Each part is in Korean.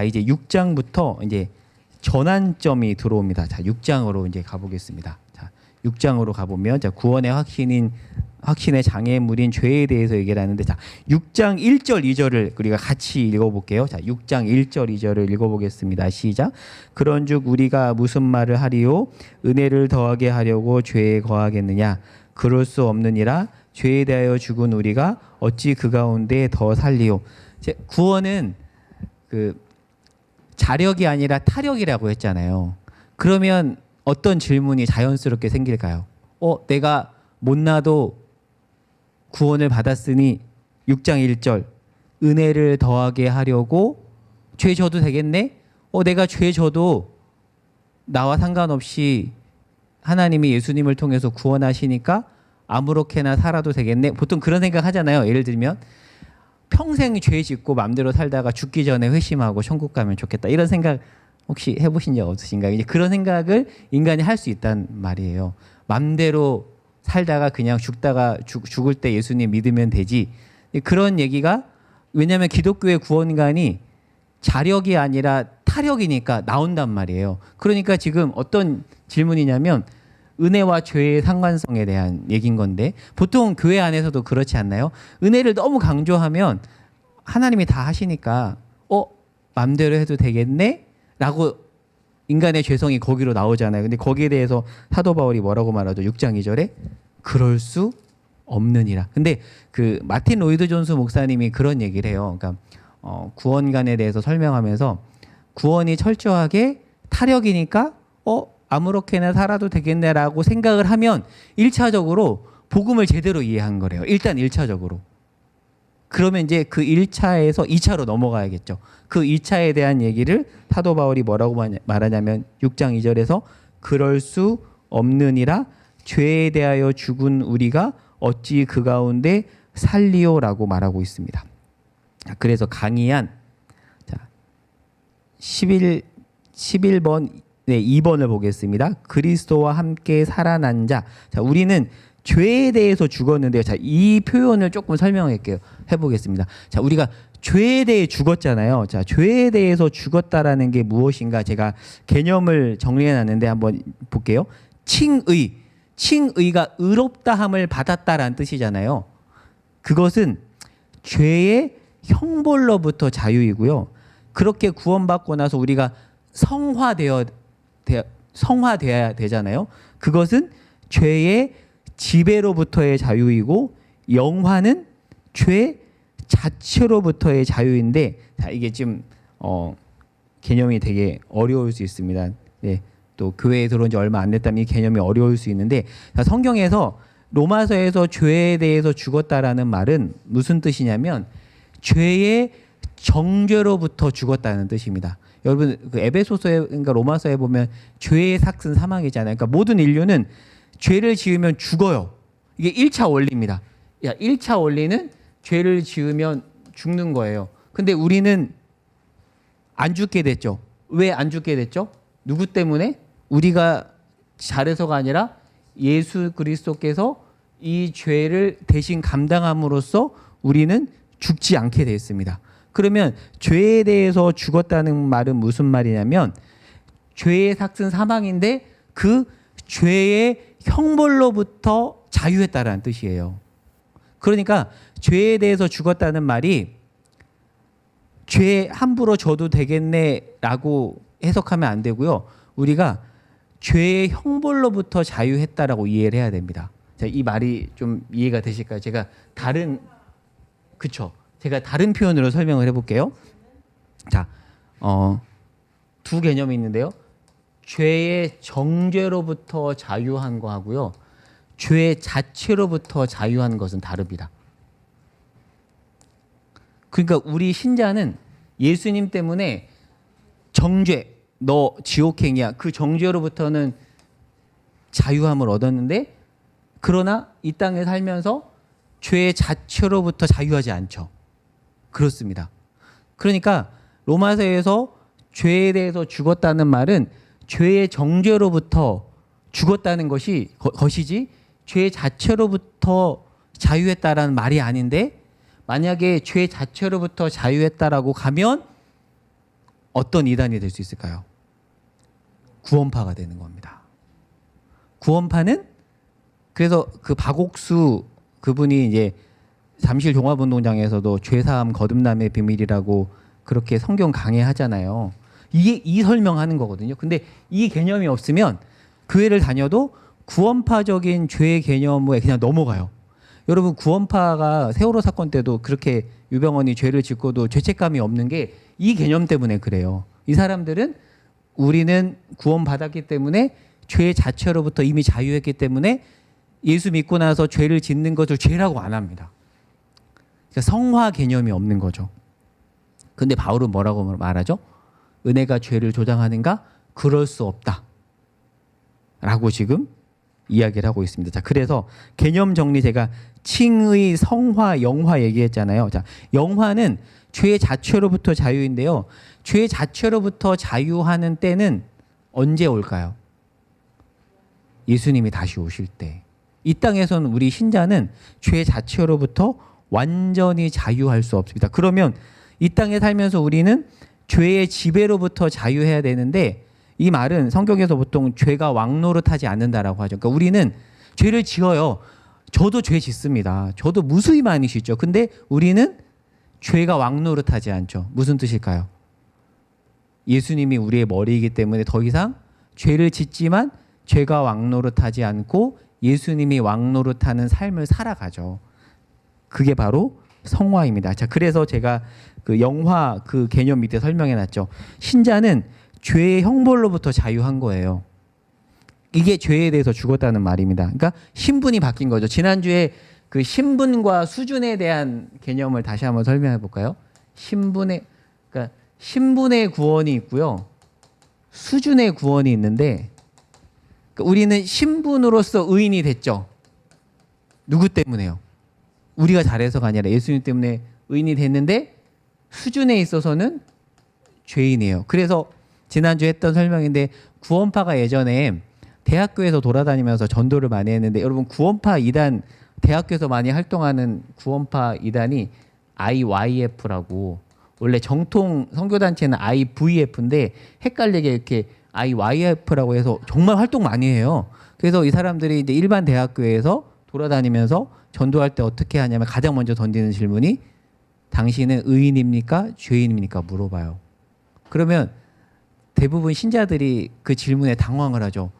자, 이제 6장부터 이제 전환점이 들어옵니다. 자, 6장으로 이제 가보겠습니다. 자, 6장으로 가보면 자, 구원의 확신의 장애물인 죄에 대해서 얘기를 하는데 자, 6장 1절 2절을 우리가 같이 읽어볼게요. 자, 6장 1절 2절을 읽어보겠습니다. 시작. 그런즉 우리가 무슨 말을 하리요? 은혜를 더하게 하려고 죄에 거하겠느냐? 그럴 수 없느니라. 죄에 대하여 죽은 우리가 어찌 그 가운데 더 살리요? 구원은 그 자력이 아니라 타력이라고 했잖아요. 그러면 어떤 질문이 자연스럽게 생길까요? 내가 못나도 구원을 받았으니 6장 1절 은혜를 더하게 하려고 죄 져도 되겠네? 내가 죄 져도 나와 상관없이 하나님이 예수님을 통해서 구원하시니까 아무렇게나 살아도 되겠네? 보통 그런 생각 하잖아요. 예를 들면 평생 죄 짓고 마음대로 살다가 죽기 전에 회심하고 천국 가면 좋겠다. 이런 생각 혹시 해보신 적 없으신가요? 이제 그런 생각을 인간이 할 수 있단 말이에요. 마음대로 살다가 그냥 죽을 때 예수님 믿으면 되지. 그런 얘기가 왜냐하면 기독교의 구원관이 자력이 아니라 타력이니까 나온단 말이에요. 그러니까 지금 어떤 질문이냐면 은혜와 죄의 상관성에 대한 얘기인 건데 보통 교회 안에서도 그렇지 않나요? 은혜를 너무 강조하면 하나님이 다 하시니까 마음대로 해도 되겠네? 라고 인간의 죄성이 거기로 나오잖아요. 근데 거기에 대해서 사도 바울이 뭐라고 말하죠? 6장 2절에 그럴 수 없느니라. 근데 그 마틴 로이드 존스 목사님이 그런 얘기를 해요. 그러니까 구원관에 대해서 설명하면서 구원이 철저하게 타력이니까 아무렇게나 살아도 되겠네라고 생각을 하면 1차적으로 복음을 제대로 이해한 거래요. 일단 1차적으로. 그러면 이제 그 1차에서 2차로 넘어가야겠죠. 그 2차에 대한 얘기를 사도 바울이 뭐라고 말하냐면 6장 2절에서 그럴 수 없느니라 죄에 대하여 죽은 우리가 어찌 그 가운데 살리오라고 말하고 있습니다. 그래서 강의한 11번 2번을 보겠습니다. 그리스도와 함께 살아난 자. 자, 우리는 죄에 대해서 죽었는데요. 자, 이 표현을 조금 설명할게요. 해보겠습니다. 자, 우리가 죄에 대해 죽었잖아요. 자, 죄에 대해서 죽었다라는 게 무엇인가 제가 개념을 정리해놨는데 한번 볼게요. 칭의가 의롭다함을 받았다라는 뜻이잖아요. 그것은 죄의 형벌로부터 자유이고요. 그렇게 구원받고 나서 우리가 성화되어야 되잖아요. 그것은 죄의 지배로부터의 자유이고 영화는 죄 자체로부터의 자유인데 자, 이게 지금 개념이 되게 어려울 수 있습니다. 네, 또 교회에 들어온 지 얼마 안 됐다면 이 개념이 어려울 수 있는데 자, 성경에서 로마서에서 죄에 대해서 죽었다라는 말은 무슨 뜻이냐면 죄의 정죄로부터 죽었다는 뜻입니다. 여러분 그 에베소서에 그러니까 로마서에 보면 죄의 삭은 사망이잖아요. 그러니까 모든 인류는 죄를 지으면 죽어요. 이게 1차 원리입니다. 1차 원리는 죄를 지으면 죽는 거예요. 근데 우리는 안 죽게 됐죠. 왜 안 죽게 됐죠? 누구 때문에? 우리가 잘해서가 아니라 예수 그리스도께서 이 죄를 대신 감당함으로써 우리는 죽지 않게 됐습니다. 그러면 죄에 대해서 죽었다는 말은 무슨 말이냐면 죄의 삭은 사망인데 그 죄의 형벌로부터 자유했다라는 뜻이에요. 그러니까 죄에 대해서 죽었다는 말이 죄 함부로 져도 되겠네라고 해석하면 안 되고요. 우리가 죄의 형벌로부터 자유했다라고 이해를 해야 됩니다. 자, 이 말이 좀 이해가 되실까요? 제가 다른 표현으로 설명을 해볼게요. 자, 두 개념이 있는데요. 죄의 정죄로부터 자유한 거 하고요. 죄 자체로부터 자유한 것은 다릅니다. 그러니까 우리 신자는 예수님 때문에 정죄, 너 지옥행이야. 그 정죄로부터는 자유함을 얻었는데 그러나 이 땅에 살면서 죄 자체로부터 자유하지 않죠. 그렇습니다. 그러니까 로마서에서 죄에 대해서 죽었다는 말은 죄의 정죄로부터 죽었다는 것이지 죄 자체로부터 자유했다라는 말이 아닌데 만약에 죄 자체로부터 자유했다라고 가면 어떤 이단이 될 수 있을까요? 구원파가 되는 겁니다. 구원파는 그래서 그 박옥수 그분이 이제 잠실 종합운동장에서도 죄사함 거듭남의 비밀이라고 그렇게 성경 강해하잖아요. 이게 이 설명하는 거거든요. 근데 이 개념이 없으면 교회를 다녀도 구원파적인 죄의 개념에 그냥 넘어가요. 여러분 구원파가 세월호 사건 때도 그렇게 유병헌이 죄를 짓고도 죄책감이 없는 게 이 개념 때문에 그래요. 이 사람들은 우리는 구원받았기 때문에 죄 자체로부터 이미 자유했기 때문에 예수 믿고 나서 죄를 짓는 것을 죄라고 안 합니다. 그러니까 성화 개념이 없는 거죠. 근데 바울은 뭐라고 말하죠? 은혜가 죄를 조장하는가? 그럴 수 없다. 라고 지금 이야기를 하고 있습니다. 자, 그래서 개념 정리 제가 칭의, 성화, 영화 얘기했잖아요. 자, 영화는 죄 자체로부터 자유인데요. 죄 자체로부터 자유하는 때는 언제 올까요? 예수님이 다시 오실 때. 이 땅에서는 우리 신자는 죄 자체로부터 완전히 자유할 수 없습니다. 그러면 이 땅에 살면서 우리는 죄의 지배로부터 자유해야 되는데 이 말은 성경에서 보통 죄가 왕노릇하지 않는다라고 하죠. 그러니까 우리는 죄를 지어요. 저도 죄 짓습니다. 저도 무수히 많이 짓죠. 근데 우리는 죄가 왕노릇하지 않죠. 무슨 뜻일까요? 예수님이 우리의 머리이기 때문에 더 이상 죄를 짓지만 죄가 왕노릇하지 않고 예수님이 왕노릇하는 삶을 살아가죠. 그게 바로 성화입니다. 자, 그래서 제가 그 영화 그 개념 밑에 설명해 놨죠. 신자는 죄의 형벌로부터 자유한 거예요. 이게 죄에 대해서 죽었다는 말입니다. 그러니까 신분이 바뀐 거죠. 지난주에 그 신분과 수준에 대한 개념을 다시 한번 설명해 볼까요? 그러니까 신분의 구원이 있고요. 수준의 구원이 있는데 그러니까 우리는 신분으로서 의인이 됐죠. 누구 때문에요? 우리가 잘해서가 아니라 예수님 때문에 의인이 됐는데 수준에 있어서는 죄인이에요. 그래서 지난주에 했던 설명인데 구원파가 예전에 대학교에서 돌아다니면서 전도를 많이 했는데 여러분 구원파 이단 대학교에서 많이 활동하는 구원파 이단이 IYF라고 원래 정통 선교단체는 IVF인데 헷갈리게 이렇게 IYF라고 해서 정말 활동 많이 해요. 그래서 이 사람들이 이제 일반 대학교에서 돌아다니면서 전도할 때 어떻게 하냐면 가장 먼저 던지는 질문이 당신은 의인입니까? 죄인입니까? 물어봐요. 그러면 대부분 신자들이 그 질문에 당황을 하죠.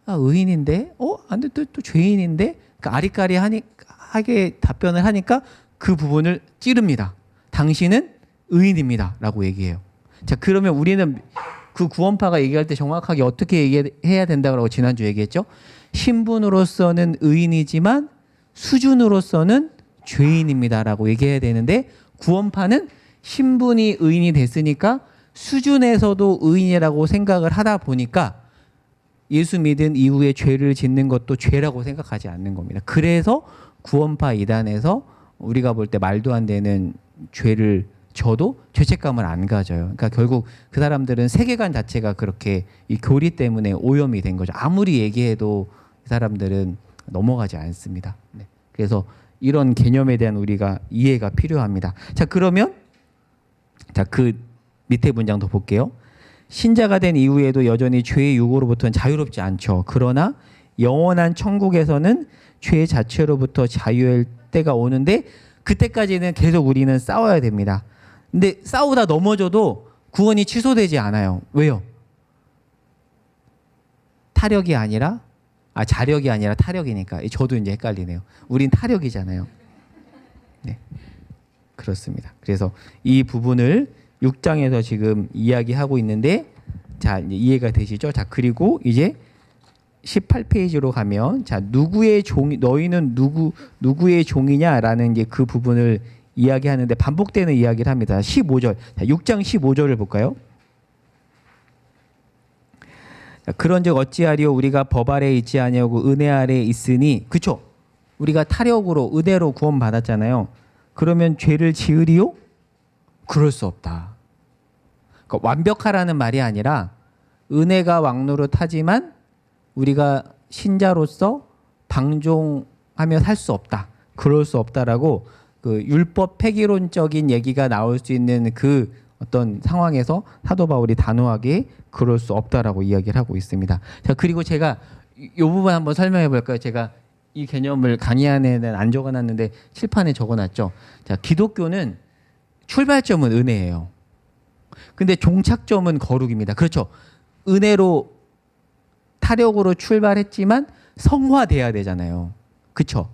의인인데? 안 돼, 또 죄인인데? 그러니까 아리까리하게 답변을 하니까 그 부분을 찌릅니다. 당신은 의인입니다. 라고 얘기해요. 자, 그러면 우리는 그 구원파가 얘기할 때 정확하게 어떻게 얘기해야 된다고 지난주 얘기했죠? 신분으로서는 의인이지만 수준으로서는 죄인입니다라고 얘기해야 되는데 구원파는 신분이 의인이 됐으니까 수준에서도 의인이라고 생각을 하다 보니까 예수 믿은 이후에 죄를 짓는 것도 죄라고 생각하지 않는 겁니다. 그래서 구원파 이단에서 우리가 볼 때 말도 안 되는 죄를 져도 죄책감을 안 가져요. 그러니까 결국 그 사람들은 세계관 자체가 그렇게 이 교리 때문에 오염이 된 거죠. 아무리 얘기해도 이 사람들은 넘어가지 않습니다. 네. 그래서 이런 개념에 대한 우리가 이해가 필요합니다. 자, 그러면 그 밑에 문장 더 볼게요. 신자가 된 이후에도 여전히 죄의 유고로부터는 자유롭지 않죠. 그러나 영원한 천국에서는 죄 자체로부터 자유할 때가 오는데 그때까지는 계속 우리는 싸워야 됩니다. 근데 싸우다 넘어져도 구원이 취소되지 않아요. 왜요? 자력이 아니라 타력이니까. 저도 이제 헷갈리네요. 우린 타력이잖아요. 네, 그렇습니다. 그래서 이 부분을 6장에서 지금 이야기하고 있는데 자, 이제 이해가 되시죠? 자, 그리고 이제 18페이지로 가면 자, 너희는 누구의 종이냐라는 이제 그 부분을 이야기하는데 반복되는 이야기를 합니다. 15절. 자, 6장 15절을 볼까요? 자, 그런즉 어찌하리요 우리가 법 아래 있지 아니하고 은혜 아래 있으니 그쵸? 우리가 타력으로 은혜로 구원받았잖아요. 그러면 죄를 지으리요? 그럴 수 없다. 그러니까 완벽하라는 말이 아니라 은혜가 왕노릇하지만 우리가 신자로서 방종하며 살 수 없다. 그럴 수 없다라고 그 율법 폐기론적인 얘기가 나올 수 있는 그 어떤 상황에서 사도 바울이 단호하게 그럴 수 없다라고 이야기를 하고 있습니다. 자, 그리고 제가 이 부분 한번 설명해 볼까요? 제가 이 개념을 강의 안에는 안 적어놨는데 칠판에 적어놨죠. 자, 기독교는 출발점은 은혜예요. 근데 종착점은 거룩입니다. 그렇죠. 은혜로 타력으로 출발했지만 성화돼야 되잖아요. 그렇죠.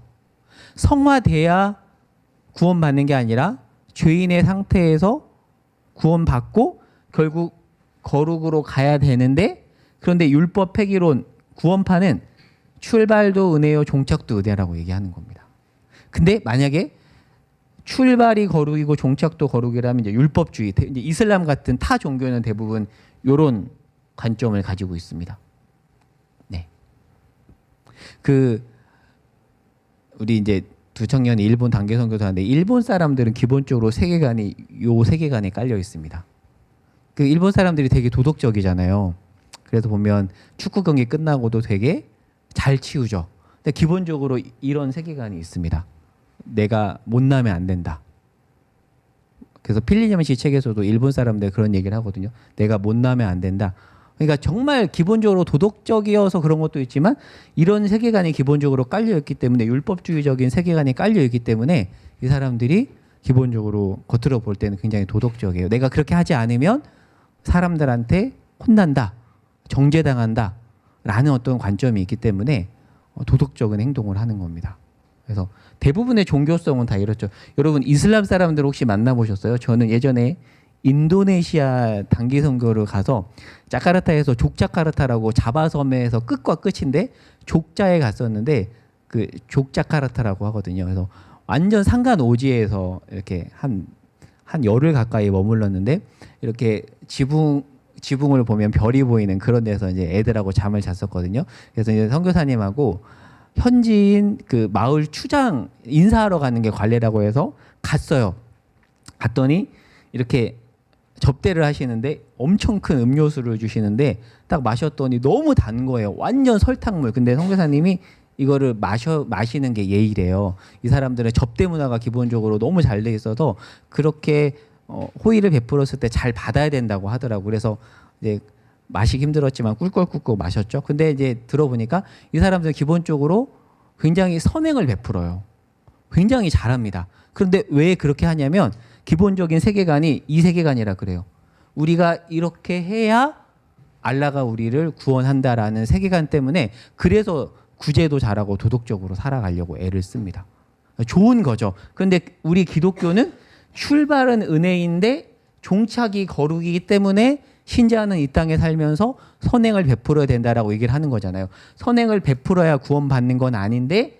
성화돼야 구원받는 게 아니라 죄인의 상태에서 구원받고 결국 거룩으로 가야 되는데, 그런데 율법 폐기론 구원파는 출발도 은혜요 종착도 은혜라고 얘기하는 겁니다. 근데 만약에 출발이 거룩이고 종착도 거룩이라면 이제 율법주의, 이제 이슬람 같은 타 종교는 대부분 이런 관점을 가지고 있습니다. 네. 우리 이제 두 청년이 일본 단계 선교사 하는데 일본 사람들은 기본적으로 세계관이 요 세계관에 깔려 있습니다. 그 일본 사람들이 되게 도덕적이잖아요. 그래서 보면 축구 경기 끝나고도 되게 잘 치우죠. 근데 기본적으로 이런 세계관이 있습니다. 내가 못나면 안 된다. 그래서 필리념 씨 책에서도 일본 사람들 그런 얘기를 하거든요. 내가 못나면 안 된다. 그러니까 정말 기본적으로 도덕적이어서 그런 것도 있지만 이런 세계관이 기본적으로 깔려 있기 때문에, 율법주의적인 세계관이 깔려 있기 때문에 이 사람들이 기본적으로 겉으로 볼 때는 굉장히 도덕적이에요. 내가 그렇게 하지 않으면 사람들한테 혼난다, 정죄당한다 라는 어떤 관점이 있기 때문에 도덕적인 행동을 하는 겁니다. 그래서 대부분의 종교성은 다 이렇죠. 여러분 이슬람 사람들 혹시 만나보셨어요? 저는 예전에 인도네시아 단기 선교를 가서 자카르타에서 족자카르타라고 자바섬에서 끝과 끝인데 족자에 갔었는데, 그 족자카르타라고 하거든요. 그래서 완전 산간오지에서 이렇게 한 열흘 가까이 머물렀는데, 이렇게 지붕을 보면 별이 보이는 그런 데서 이제 애들하고 잠을 잤었거든요. 그래서 이제 선교사님하고 현지인 그 마을 추장 인사하러 가는 게 관례라고 해서 갔어요. 갔더니 이렇게 접대를 하시는데 엄청 큰 음료수를 주시는데 딱 마셨더니 너무 단 거예요. 완전 설탕물. 근데 선교사님이 이거를 마시는 게 예의래요. 이 사람들은 접대 문화가 기본적으로 너무 잘 돼 있어서 그렇게 호의를 베풀었을 때 잘 받아야 된다고 하더라고. 그래서 이제 마시기 힘들었지만 꿀꺽꿀꺽 마셨죠. 근데 이제 들어보니까 이 사람들은 기본적으로 굉장히 선행을 베풀어요. 굉장히 잘합니다. 그런데 왜 그렇게 하냐면 기본적인 세계관이 이 세계관이라 그래요. 우리가 이렇게 해야 알라가 우리를 구원한다라는 세계관 때문에, 그래서 구제도 잘하고 도덕적으로 살아가려고 애를 씁니다. 좋은 거죠. 그런데 우리 기독교는 출발은 은혜인데 종착이 거룩이기 때문에 신자는 이 땅에 살면서 선행을 베풀어야 된다라고 얘기를 하는 거잖아요. 선행을 베풀어야 구원받는 건 아닌데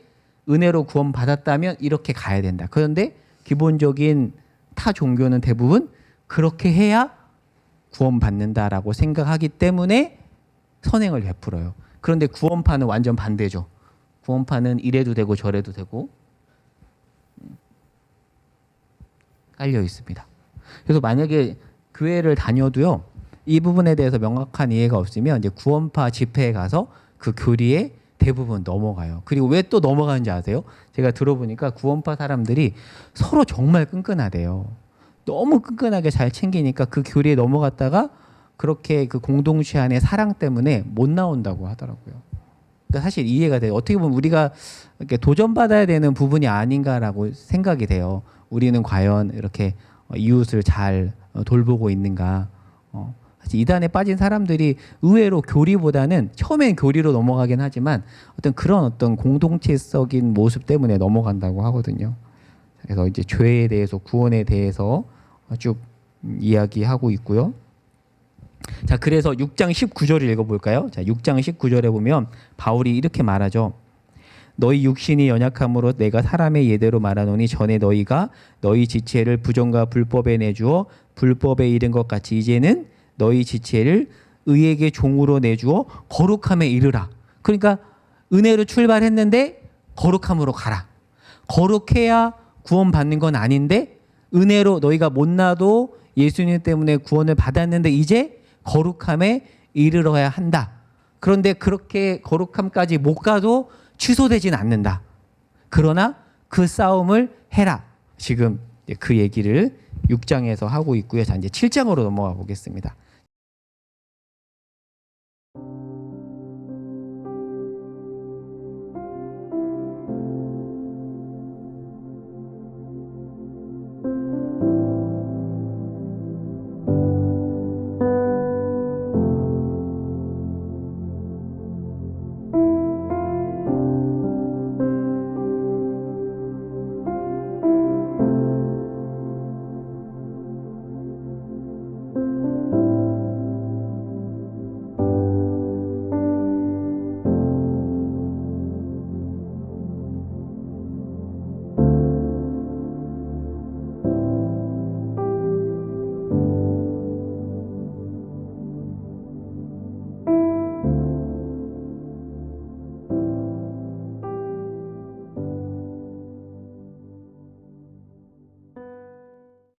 은혜로 구원받았다면 이렇게 가야 된다. 그런데 기본적인 타 종교는 대부분 그렇게 해야 구원받는다라고 생각하기 때문에 선행을 베풀어요. 그런데 구원파는 완전 반대죠. 구원파는 이래도 되고 저래도 되고 깔려 있습니다. 그래서 만약에 교회를 다녀도요, 이 부분에 대해서 명확한 이해가 없으면 이제 구원파 집회에 가서 그 교리에 대부분 넘어가요. 그리고 왜 또 넘어가는지 아세요? 제가 들어보니까 구원파 사람들이 서로 정말 끈끈하대요. 너무 끈끈하게 잘 챙기니까 그 교리에 넘어갔다가 그렇게 그 공동체 안의 사랑 때문에 못 나온다고 하더라고요. 그러니까 사실 이해가 돼요. 어떻게 보면 우리가 이렇게 도전받아야 되는 부분이 아닌가라고 생각이 돼요. 우리는 과연 이렇게 이웃을 잘 돌보고 있는가. 사실 이단에 빠진 사람들이 의외로 교리보다는 처음엔 교리로 넘어가긴 하지만 그런 어떤 공동체적인 모습 때문에 넘어간다고 하거든요. 그래서 이제 죄에 대해서, 구원에 대해서 쭉 이야기하고 있고요. 자, 그래서 6장 19절을 읽어볼까요? 자, 6장 19절에 보면 바울이 이렇게 말하죠. 너희 육신이 연약함으로 내가 사람의 예대로 말하노니 전에 너희가 너희 지체를 부정과 불법에 내주어 불법에 이른 것 같이 이제는 너희 지체를 의에게 종으로 내주어 거룩함에 이르라. 그러니까 은혜로 출발했는데 거룩함으로 가라. 거룩해야 구원받는 건 아닌데 은혜로 너희가 못나도 예수님 때문에 구원을 받았는데 이제 거룩함에 이르러야 한다. 그런데 그렇게 거룩함까지 못 가도 취소되진 않는다. 그러나 그 싸움을 해라. 지금 그 얘기를 6장에서 하고 있고요. 자, 이제 7장으로 넘어가 보겠습니다.